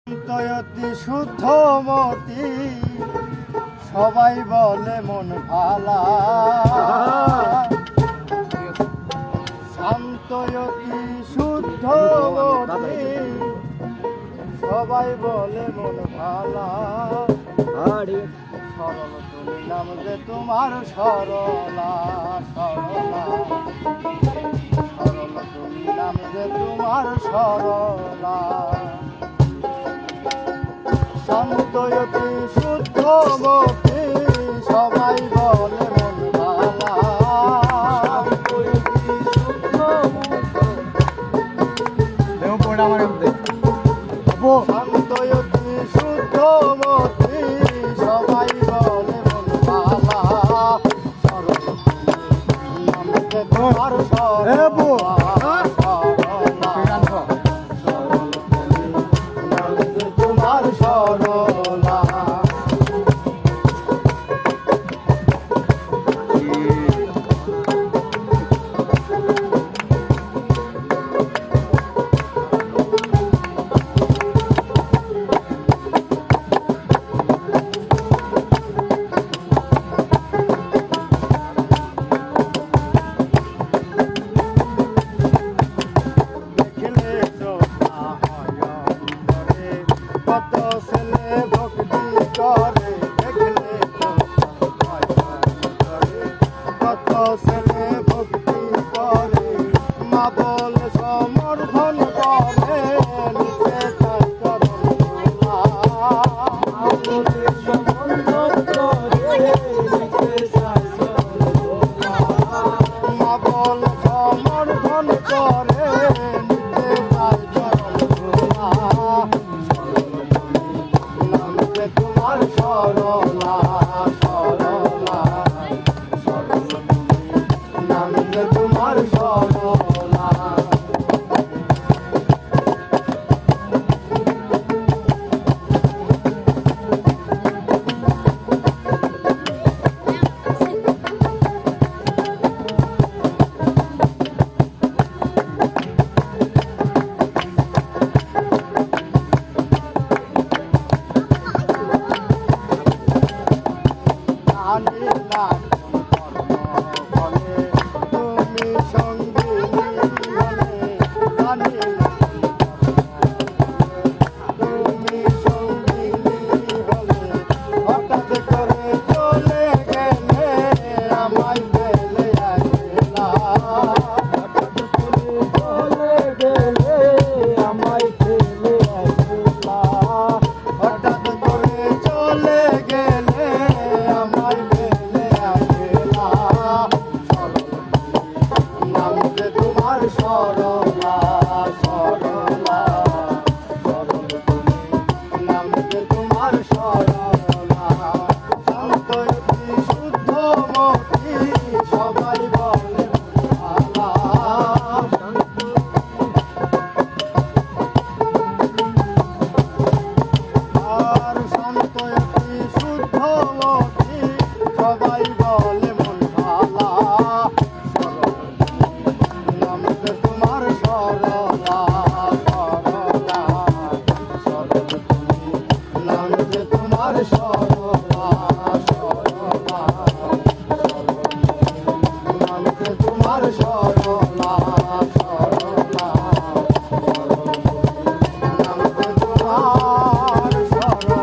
অতি শুদ্ধমতি সবাই বলে মন ভালা, শান্তয়তি শুদ্ধমতি সবাই বলে মন ভালা। সরল তুমি নাম যে তোমার সরলা সরলা, সরল তুমি নাম যে তোমার সরলা। শান্তয়তি শুদ্ধমতি সবাই বলে মন ভালা, শান্তয়তি শুদ্ধমতি সবাই বলে মন ভালা। সরল তুমি নাম যে তোমার সরলা সরলা। কত ছেলে ভক্তি করে দেখলে কত ছেলে ভক্তি করে, মা বলে সমর্থন করে নিচে মা বলে সমর্থন করে তোমার সরলা সরলা, নাম যে তোমার সরলা। তুমি সঙ্গিনী হলে তুমি সঙ্গিনী হলে হঠাৎ করে চলে গেলে আমায় ফেলে একলা, হঠাৎ করে চলে গেলে আমায় ফেলে একলা, হঠাৎ করে চলে গেলে আমায় ফেলে একলা। নাম যে তোমার সরলা সরলা, সরল তুমি নাম যে তোমার সরলা। শান্তয়তি শুদ্ধমতি সবাই বলে ভালা, আর শান্তয়তি শুদ্ধমতি সবাই বলে মন ভালা। নাম যে তোমার সরলা সরলা, সরল তুমি নাম যে তোমার সরলা সরলা, নাম যে তোমার সরলা সরলা, নাম যে তোমার সরলা।